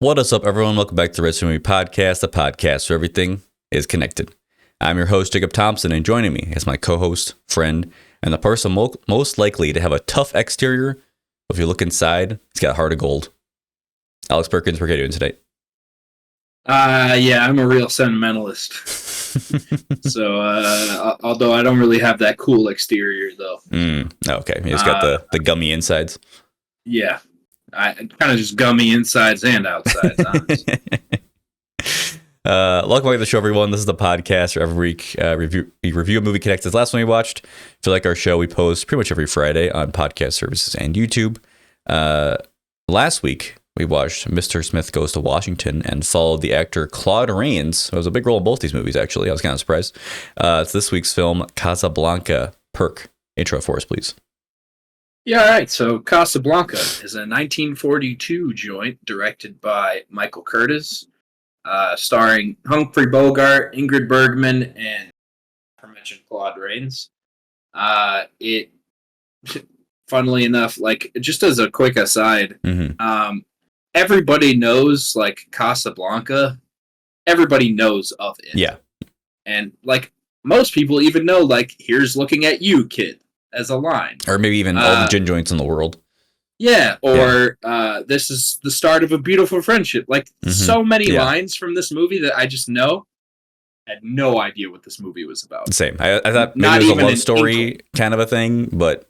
What is up, everyone? Welcome back to the Rich Movie Podcast, the podcast where everything is connected. I'm your host, Jacob Thompson, and joining me is my co-host, friend, and the person most likely to have a tough exterior. If you look inside, he's got a heart of gold. Alex Perkins, what are you doing today? Yeah, I'm a real sentimentalist. So, although I don't really have that cool exterior, though. Okay, he's got the gummy insides. Yeah, I kind of just gummy insides and outsides, honestly. Welcome back to the show, everyone. This is the podcast where every week we review a movie connected to the last one we watched. If you like our show, we post pretty much every Friday on podcast services and YouTube. Last week, we watched Mr. Smith Goes to Washington and followed the actor Claude Rains. It was a big role in both these movies, actually. I was kind of surprised. It's this week's film, Casablanca. Perk, intro for us, please. Yeah, all right. So Casablanca is a 1942 joint directed by Michael Curtiz, starring Humphrey Bogart, Ingrid Bergman, and aforementioned Claude Rains. It, funnily enough, like just as a quick aside, everybody knows like Casablanca. Everybody knows of it. Yeah, and like most people even know like "Here's looking at you, kid" as a line, or maybe even all the gin joints in the world. Yeah, or this is the start of a beautiful friendship. Like so many lines from this movie that I just know. I had no idea what this movie was about. Same. I thought maybe it was a love story kind of a thing, but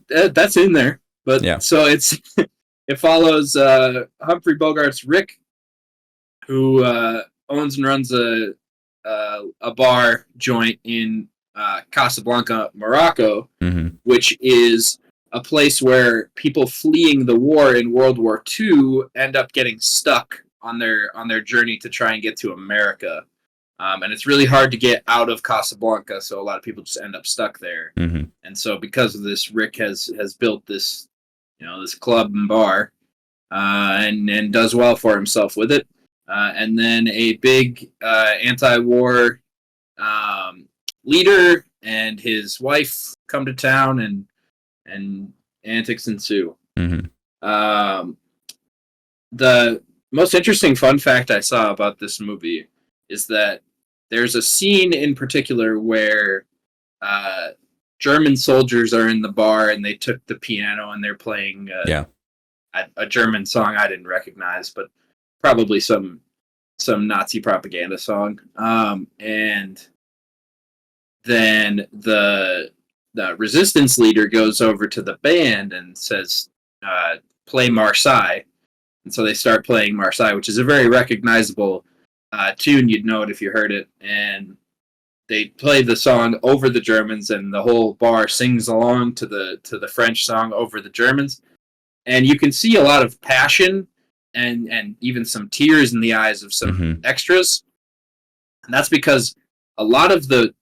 that's in there. But so it's it follows Humphrey Bogart's Rick, who owns and runs a bar joint in Casablanca, Morocco, which is a place where people fleeing the war in World War II end up getting stuck on their journey to try and get to America. And it's really hard to get out of Casablanca, so a lot of people just end up stuck there. And so because of this, Rick has built this, this club and bar, and does well for himself with it. And then a big anti-war leader and his wife come to town, and antics ensue. The most interesting fun fact I saw about this movie is that there's a scene in particular where German soldiers are in the bar and they took the piano and they're playing a German song I didn't recognize, but probably some Nazi propaganda song. And then the resistance leader goes over to the band and says, play Marseille. And so they start playing Marseille, which is a very recognizable tune. You'd know it if you heard it. And they play the song over the Germans, and the whole bar sings along to the French song over the Germans. And you can see a lot of passion and even some tears in the eyes of some extras. And that's because a lot of the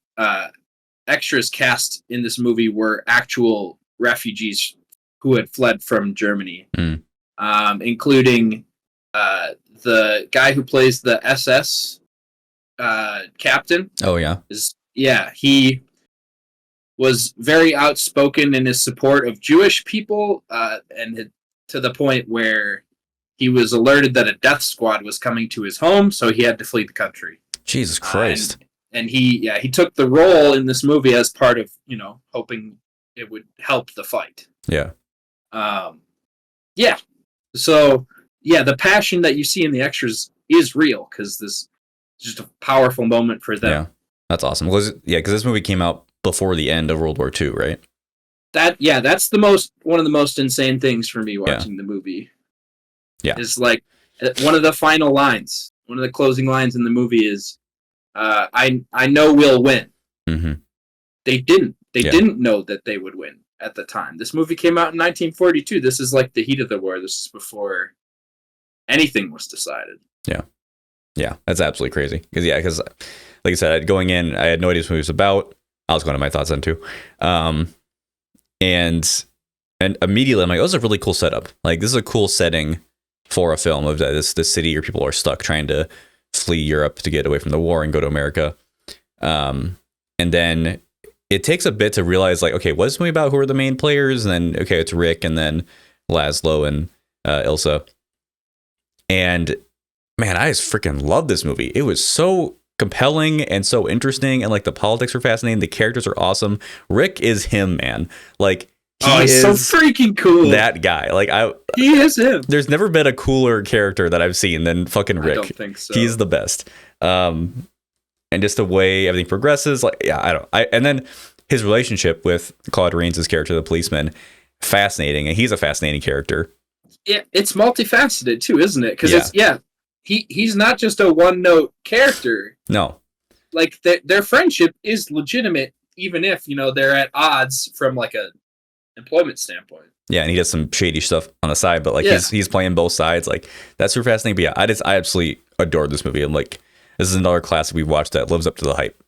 extras cast in this movie were actual refugees who had fled from Germany, including the guy who plays the SS captain. Oh, yeah. He was very outspoken in his support of Jewish people, and to the point where he was alerted that a death squad was coming to his home, so he had to flee the country. Jesus Christ. And he took the role in this movie as part of, hoping it would help the fight. Yeah. So, the passion that you see in the extras is real, because this is just a powerful moment for them. Yeah, that's awesome. Because this movie came out before the end of World War II, right? That's one of the most insane things for me watching the movie. Yeah. Is like one of the final lines, one of the closing lines in the movie is, I know we'll win. They didn't know that they would win at the time. This movie came out in 1942. This is like the heat of the war. This is before anything was decided. Yeah, that's absolutely crazy. Because like I said, going in, I had no idea what this movie was about. I was going to my thoughts on too. And immediately I'm like, oh, this is a really cool setup. Like, this is a cool setting for a film of this city where people are stuck trying to flee Europe to get away from the war and go to America. And then it takes a bit to realize, like, okay, what's this movie about? Who are the main players? And then, okay, it's Rick and then Laszlo and Ilsa. And man, I just freaking love this movie. It was so compelling and so interesting, and like the politics were fascinating. The characters are awesome. Rick is him, man. Like he's is so freaking cool. That guy. Like he is him. There's never been a cooler character that I've seen than fucking Rick. I don't think so. He's the best. And just the way everything progresses, like and then his relationship with Claude Rains' character, the policeman, fascinating, and he's a fascinating character. Yeah, it's multifaceted too, isn't it? Because he's not just a one-note character. No, like their friendship is legitimate, even if they're at odds from like a employment standpoint. Yeah, and he does some shady stuff on the side, but like he's playing both sides. Like that's super fascinating. But yeah, I absolutely adored this movie. I'm like, this is another classic we've watched that lives up to the hype.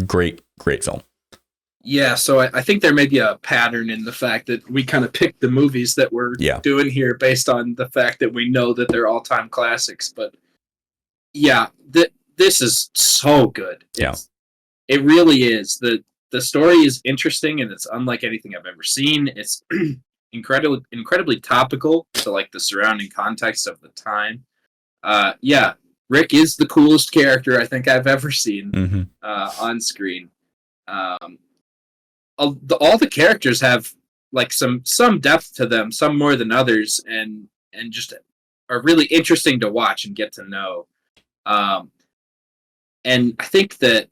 Great film. Yeah, so I think there may be a pattern in the fact that we kind of picked the movies that we're doing here based on the fact that we know that they're all-time classics. But yeah, this is so good. It really is. The story is interesting, and it's unlike anything I've ever seen. It's incredibly topical to like the surrounding context of the time. Rick is the coolest character I think I've ever seen on screen. All the characters have like some depth to them, some more than others, and just are really interesting to watch and get to know. And I think that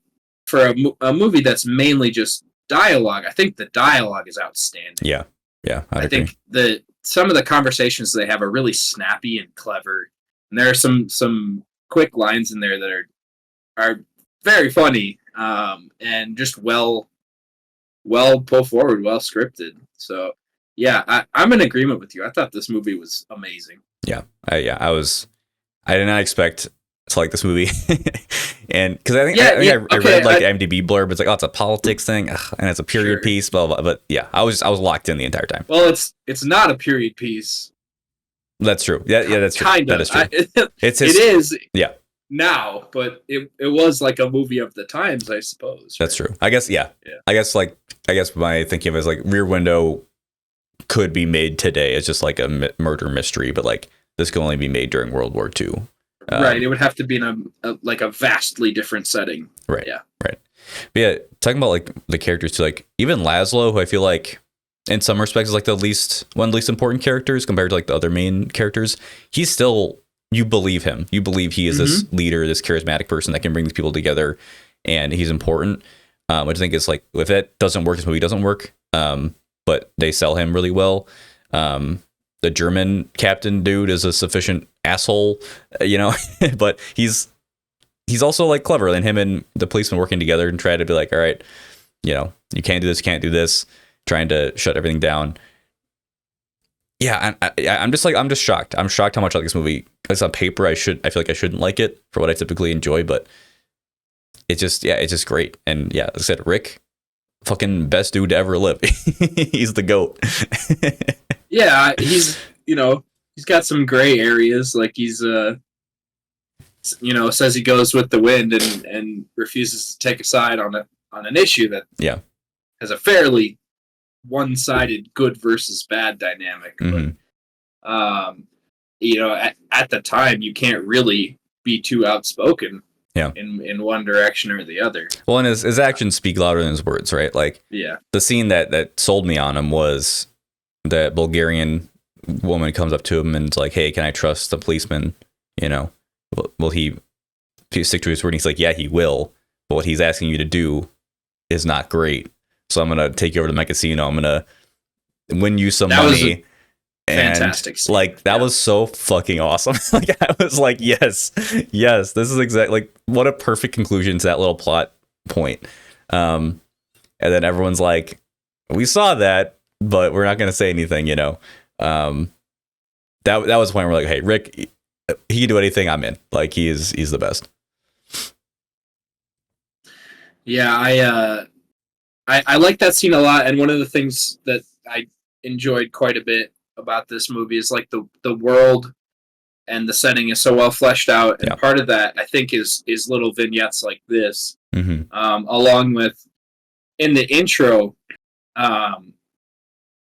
for a movie that's mainly just dialogue, I think the dialogue is outstanding. Yeah, I think that some of the conversations they have are really snappy and clever, and there are some quick lines in there that are very funny, and just well put forward, well scripted. So yeah, I'm in agreement with you. I thought this movie was amazing. I did not expect to like this movie. And because I read like IMDb blurb, it's like, oh, it's a politics thing, and it's a period piece, blah, blah, blah. But yeah, I was locked in the entire time. Well, it's not a period piece. That's true. Yeah, that's true. That is true. It is. Yeah. Now, but it was like a movie of the times, I suppose. Right? That's true. I guess. Yeah. I guess my thinking of it is like Rear Window could be made today. It's just like a murder mystery, but like this can only be made during World War II. Right. It would have to be in a vastly different setting. Right. Yeah. Right. But yeah, talking about like the characters too, like even Laszlo, who I feel like in some respects is like one of the least important characters compared to like the other main characters. He's still, you believe him. You believe he is this leader, this charismatic person that can bring these people together, and he's important. I think it's like, if that doesn't work, this movie doesn't work. But they sell him really well. The German captain dude is a sufficient asshole, but he's also like clever, and him and the policeman working together and try to be like, all right, you can't do this, can't do this, trying to shut everything down. Yeah, I'm just shocked. I'm shocked how much I like this movie. Because on paper, I feel like I shouldn't like it for what I typically enjoy, but it's just great. And yeah, like I said, Rick, fucking best dude to ever live. He's the GOAT. Yeah, he's got some gray areas. Like he's says he goes with the wind and refuses to take a side on an issue that has a fairly one-sided good versus bad dynamic. But at the time you can't really be too outspoken in one direction or the other. Well, and his actions speak louder than his words, right? Like the scene that sold me on him was that Bulgarian woman comes up to him and is like, hey, can I trust the policeman? Will he stick to his word? And he's like, yeah, he will, but what he's asking you to do is not great. So I'm gonna take you over to my casino. I'm gonna win you some money. Fantastic. And like that was so fucking awesome. Like I was like, yes, this is exactly like what a perfect conclusion to that little plot point. And then everyone's like, we saw that, but we're not gonna say anything. That was the point where we're like, hey, Rick, he can do anything. I'm in. Like he's the best. Yeah, I like that scene a lot, and one of the things that I enjoyed quite a bit about this movie is like the world and the setting is so well fleshed out, and part of that I think is little vignettes like this, along with in the intro,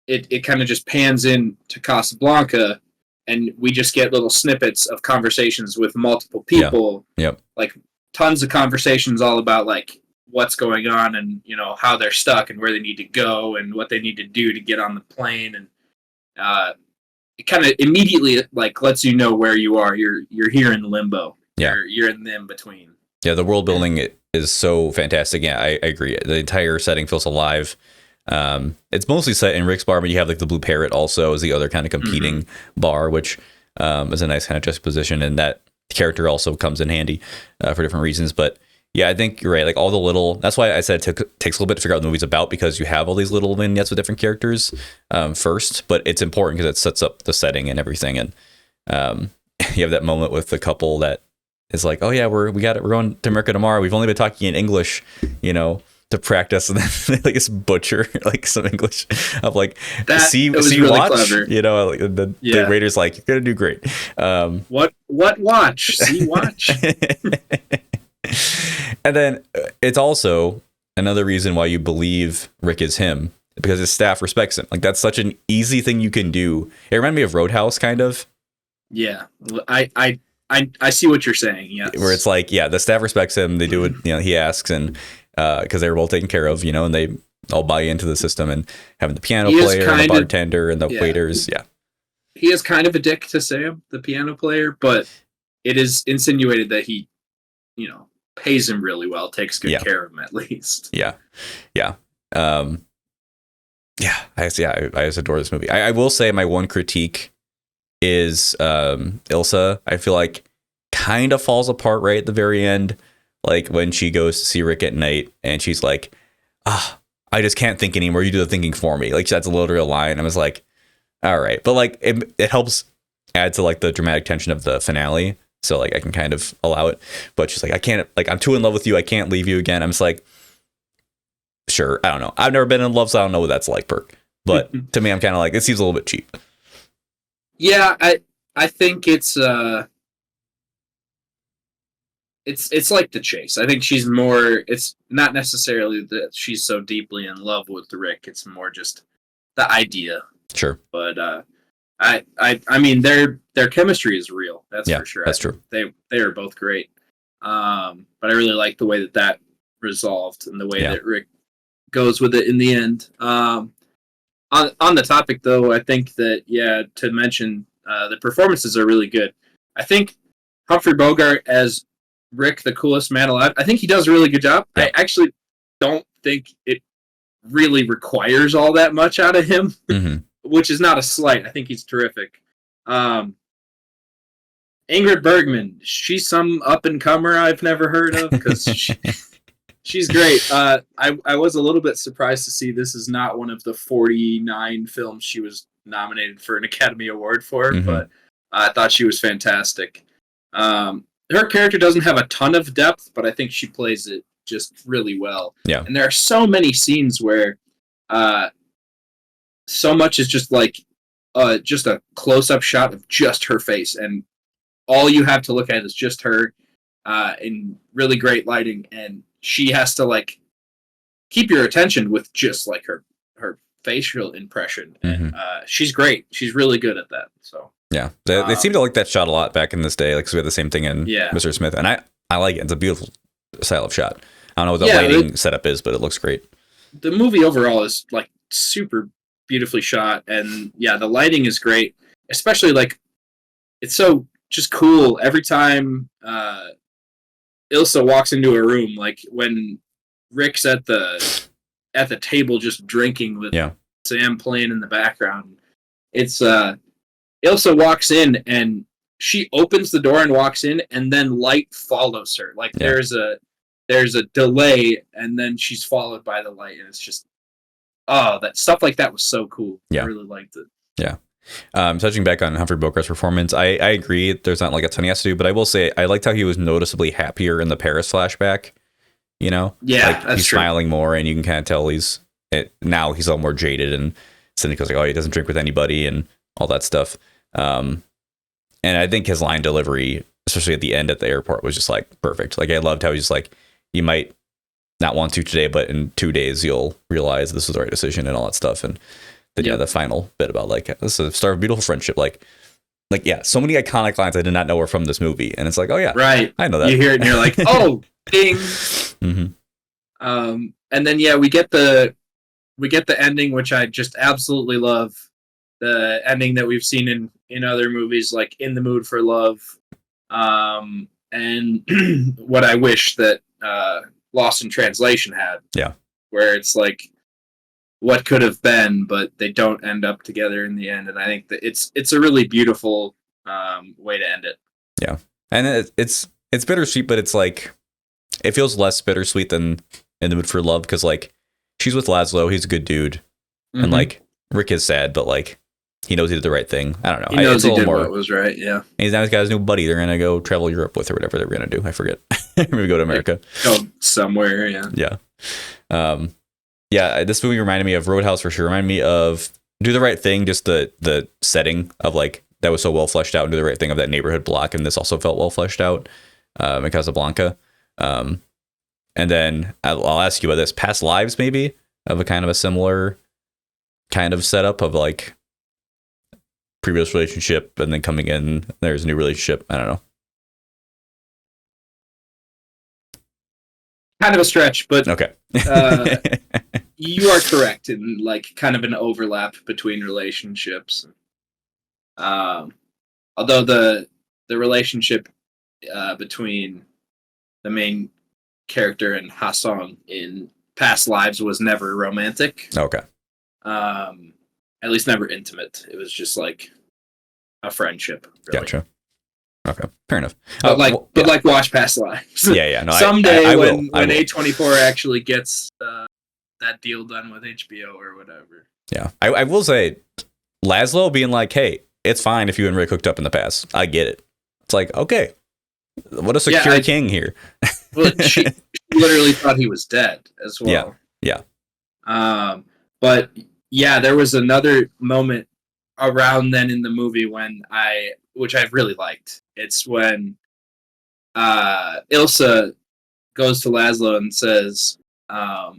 it kind of just pans in to Casablanca, and we just get little snippets of conversations with multiple people. Yep. Like tons of conversations all about like what's going on and how they're stuck and where they need to go and what they need to do to get on the plane, and it kind of immediately like lets you know where you are. You're here in limbo. Yeah. You're in the in between. Yeah, the world building is so fantastic. Yeah, I agree. The entire setting feels alive. It's mostly set in Rick's bar, but you have like the Blue Parrot also as the other kind of competing bar, which is a nice kind of juxtaposition, and that character also comes in handy for different reasons. But yeah, I think you're right. Like all the little, that's why I said it takes a little bit to figure out what the movie's about, because you have all these little vignettes with different characters first, but it's important because it sets up the setting and everything. And you have that moment with the couple that is like, oh yeah, we're going to America tomorrow. We've only been talking in English, to practice, and then they like just butcher like some English of like see really watch, clever. Like the waiter's like, you're gonna do great. What watch? See watch. And then it's also another reason why you believe Rick is him, because his staff respects him. Like that's such an easy thing you can do. It reminded me of Roadhouse kind of. Yeah, I see what you're saying. Yes, where it's like, yeah, the staff respects him. They do what he asks, and because they were well taken care of, and they all buy into the system, and having the piano player and the bartender and the waiters. Yeah, he is kind of a dick to Sam, the piano player, but it is insinuated that he, pays him really well, takes good care of him at least. Yeah. I just adore this movie. I will say my one critique is Ilsa. I feel like kind of falls apart right at the very end, like when she goes to see Rick at night and she's like, I just can't think anymore, you do the thinking for me. Like that's a literal line. I was like, all right, but like it helps add to like the dramatic tension of the finale, so like I can kind of allow it. But she's like, I can't, like I'm too in love with you, I can't leave you again. I'm just like, sure, I don't know, I've never been in love, so I don't know what that's like, Perk. But to me, I'm kind of like, it seems a little bit cheap. Yeah, I think it's like the chase. I think she's more, it's not necessarily that she's so deeply in love with Rick. It's more just the idea. Sure. But I mean their chemistry is real. That's for sure. That's true. They are both great. But I really like the way that resolved and the way that Rick goes with it in the end. On the topic though, I think that to mention the performances are really good. I think Humphrey Bogart as Rick, the coolest man alive, I think he does a really good job. Yeah. I actually don't think it really requires all that much out of him, which is not a slight. I think he's terrific. Ingrid Bergman, she's some up-and-comer I've never heard of, because she's great. I was a little bit surprised to see this is not one of the 49 films she was nominated for an Academy Award for, but I thought she was fantastic. Her character doesn't have a ton of depth, but I think she plays it just really well. Yeah. And there are so many scenes where so much is just like just a close-up shot of just her face, and all you have to look at is just her in really great lighting, and she has to like keep your attention with just like her facial impression. And she's greght. She's really good at that. So yeah, they seem to like that shot a lot back in this day. Like, 'cause we had the same thing in Mr. Smith, and I like it. It's a beautiful style of shot. I don't know what the lighting setup is, but it looks great. The movie overall is like super beautifully shot, and the lighting is great. Especially like it's so just cool every time Ilsa walks into a room. Like when Rick's at the table just drinking with Sam playing in the background. It's Ilsa walks in and she opens the door and walks in, and then light follows her. Like there's a delay, and then she's followed by the light, and it's just that stuff like that was so cool. I really liked it. Yeah. Touching back on Humphrey Bogart's performance, I agree there's not like a ton he has to do, but I will say I liked how he was noticeably happier in the Paris flashback. Like he's smiling more, and you can kind of tell now he's a little more jaded, and cynical. Like, he doesn't drink with anybody and all that stuff. And I think his line delivery, especially at the end at the airport, was just like perfect. Like I loved how he's just like, you might not want to today, but in 2 days you'll realize this was the right decision and all that stuff. And then the final bit about like, this is the start of a beautiful friendship. Like like, yeah, so many iconic lines I did not know were from this movie. And it's like, oh, yeah, right. I know that. You hear it and you're like, oh, ding. Mm-hmm. And then, yeah, we get the ending, which I just absolutely love. The ending that we've seen in other movies, like In the Mood for Love. And what I wish that Lost in Translation had. Yeah. Where it's like, what could have been, but they don't end up together in the end. And I think that it's a really beautiful way to end it. Yeah. And it's bittersweet, but it's like, it feels less bittersweet than In the Mood for Love, because like she's with Laszlo, he's a good dude. Mm-hmm. And like Rick is sad, but like he knows he did the right thing. I don't know. He knows he did what was right, yeah. And he's now he's got his new buddy. They're gonna go travel Europe with or whatever they're gonna do. I forget. Maybe go to America. Go somewhere, yeah. Yeah. Yeah, this movie reminded me of Roadhouse for sure. Reminded me of Do the Right Thing, just the setting of like that was so well fleshed out, and Do the Right Thing of that neighborhood block, and this also felt well fleshed out in Casablanca. And then I'll ask you about this. Past Lives, maybe, of a kind of a similar kind of setup of like previous relationship and then coming in, there's a new relationship. I don't know. Kind of a stretch, but okay. You are correct in like kind of an overlap between relationships. Although the relationship between the main character and Ha-Sung in Past Lives was never romantic. Okay. At least never intimate. It was just like a friendship. Really. Gotcha. Okay, fair enough. But like watch Past Lives. Yeah. No, someday I when will. A24 actually gets that deal done with HBO or whatever. Yeah, I will say, Laszlo being like, "Hey, it's fine if you and Rick hooked up in the past. I get it." It's like, okay, what a secure king here. Well, she literally thought he was dead as well. Yeah. But yeah, there was another moment around then in the movie which I really liked. It's when Ilsa goes to Laszlo and says, but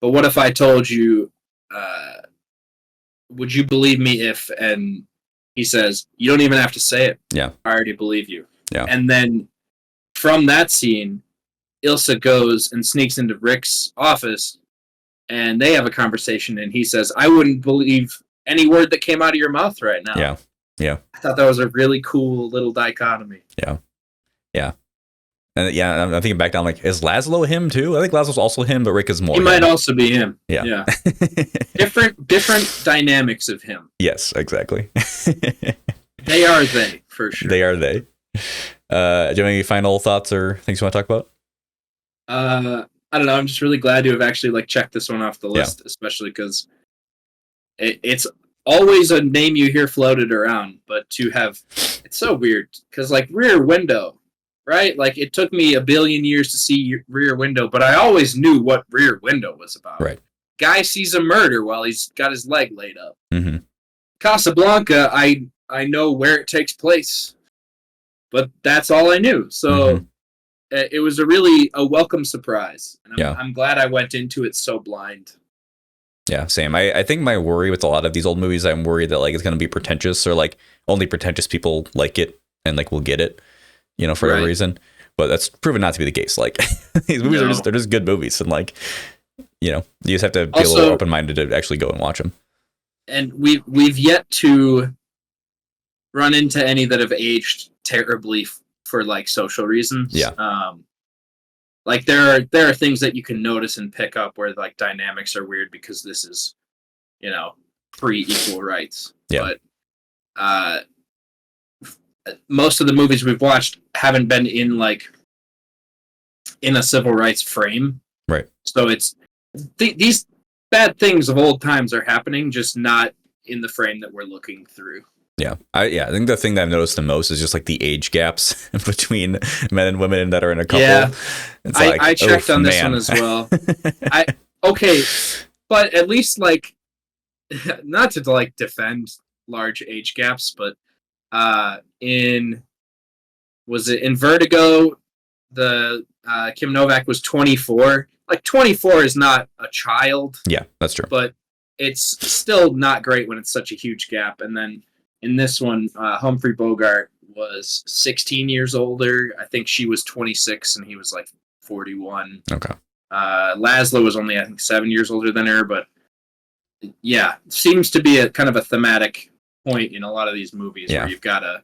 what if I told you, would you believe me if, and he says, you don't even have to say it. Yeah. I already believe you. Yeah. And then from that scene, Ilsa goes and sneaks into Rick's office and they have a conversation and he says, I wouldn't believe any word that came out of your mouth right now. Yeah. I thought that was a really cool little dichotomy. Yeah. And yeah, I'm thinking back down, like, is Laszlo him too? I think Laszlo's also him, but Rick is more. He might also be him. Yeah. different dynamics of him. Yes, exactly. They are they, for sure. They are they. Do you have any final thoughts or things you want to talk about? I don't know. I'm just really glad to have actually like checked this one off the list, especially because it's always a name you hear floated around, but to have, it's so weird because like Rear Window, right? Like it took me a billion years to see Rear Window, but I always knew what Rear Window was about. Right. Guy sees a murder while he's got his leg laid up. Mm-hmm. Casablanca, I know where it takes place, but that's all I knew. So it was a welcome surprise. And I'm glad I went into it so blind. Yeah, same. I think my worry with a lot of these old movies, I'm worried that like it's going to be pretentious, or like only pretentious people like it and like will get it, for whatever reason. But that's proven not to be the case. Like these movies they're just good movies, and like you just have to be a little open minded to actually go and watch them. And we've yet to run into any that have aged terribly for like social reasons. Yeah. Like there are things that you can notice and pick up where like dynamics are weird because this is, pre-equal rights. Yeah. But most of the movies we've watched haven't been in a civil rights frame. Right. So it's these bad things of old times are happening, just not in the frame that we're looking through. Yeah. I think the thing that I've noticed the most is just like the age gaps between men and women that are in a couple. Yeah. It's I checked on this one as well. Okay, but at least like, not to like defend large age gaps, but in Vertigo, the Kim Novak was 24. Like 24 is not a child. Yeah, that's true. But it's still not great when it's such a huge gap. And then in this one, Humphrey Bogart was 16 years older. I think she was 26 and he was like 41. Okay. Laszlo was only, I think, 7 years older than her, but yeah, seems to be a kind of a thematic point in a lot of these movies where you've got a.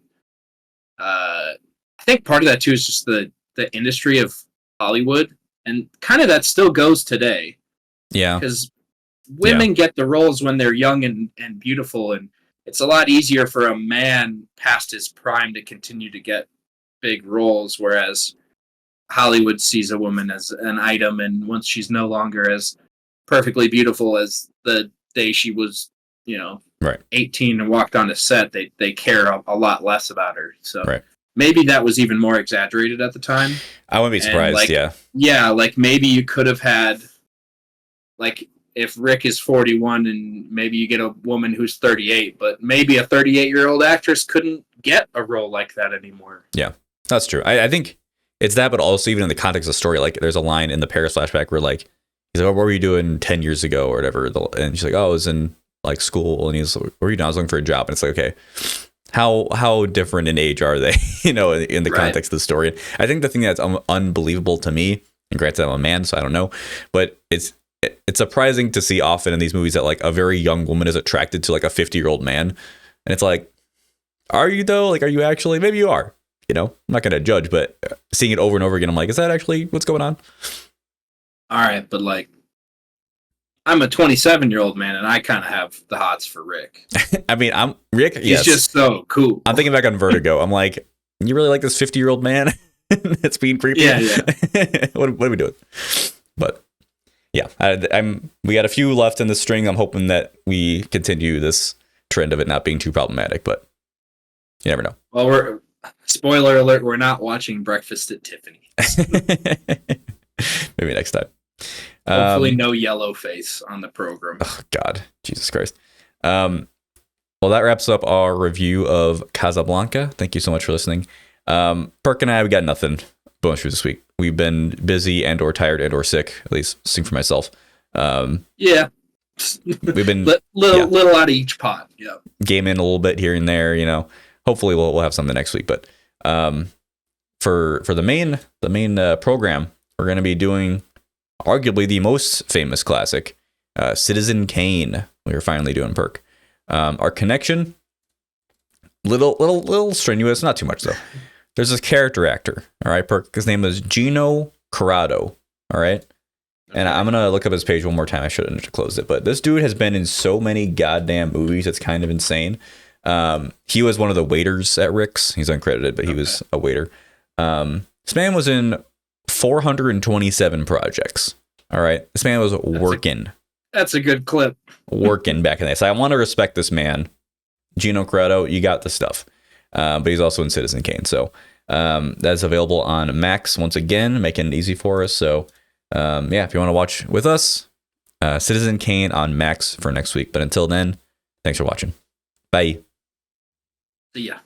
I think part of that too is just the industry of Hollywood, and kind of that still goes today. Yeah, because women get the roles when they're young and beautiful, and it's a lot easier for a man past his prime to continue to get big roles, whereas Hollywood sees a woman as an item, and once she's no longer as perfectly beautiful as the day she was, 18 and walked on a set, they care a lot less about her. So maybe that was even more exaggerated at the time. I wouldn't be surprised. Yeah, like maybe you could have had, like, if Rick is 41 and maybe you get a woman who's 38, but maybe a 38-year-old actress couldn't get a role like that anymore. Yeah, that's true. I think it's that, but also even in the context of the story, like there's a line in the Paris flashback where like he's like, "Oh, what were you doing 10 years ago or whatever?" And she's like, "Oh, I was in like school," and he's like, "What were you doing?" "I was looking for a job." And it's like, okay, how different in age are they? In the context of the story. And I think the thing that's unbelievable to me, and granted I'm a man, so I don't know, but it's surprising to see often in these movies that like a very young woman is attracted to like a 50-year-old man, and it's like, are you though? Like, are you actually? Maybe you are. I'm not going to judge, but seeing it over and over again, I'm like, is that actually what's going on? All right, but like, I'm a 27-year-old man, and I kind of have the hots for Rick. I mean, I'm Rick. He's just so cool. I'm thinking back on Vertigo. I'm like, you really like this 50-year-old man that's being creepy? Yeah. What are we doing? But yeah, we got a few left in the string. I'm hoping that we continue this trend of it not being too problematic, but you never know. Well, spoiler alert, we're not watching Breakfast at Tiffany's. Maybe next time. Hopefully no yellow face on the program. Oh, God. Jesus Christ. Well, that wraps up our review of Casablanca. Thank you so much for listening. Perk and I, we got nothing bonus for this week. We've been busy and or tired and or sick, at least sing for myself. Yeah. We've been little out of each pot. Yeah. Gaming a little bit here and there, Hopefully we'll have something next week. But for the main program, we're going to be doing arguably the most famous classic, Citizen Kane. We are finally doing Perk. Our connection, little strenuous, not too much though. There's this character actor, all right, Perk. His name is Gino Corrado, all right. And I'm gonna look up his page one more time. I shouldn't have closed it, but this dude has been in so many goddamn movies. It's kind of insane. He was one of the waiters at Rick's. He's uncredited, but he was a waiter. This man was in 427 projects. All right. This man was working. That's a good clip. Working back in the day. So I want to respect this man. Gino Corrado, you got the stuff. But he's also in Citizen Kane. So that's available on Max once again, making it easy for us. So if you want to watch with us, Citizen Kane on Max for next week. But until then, thanks for watching. Bye. See ya.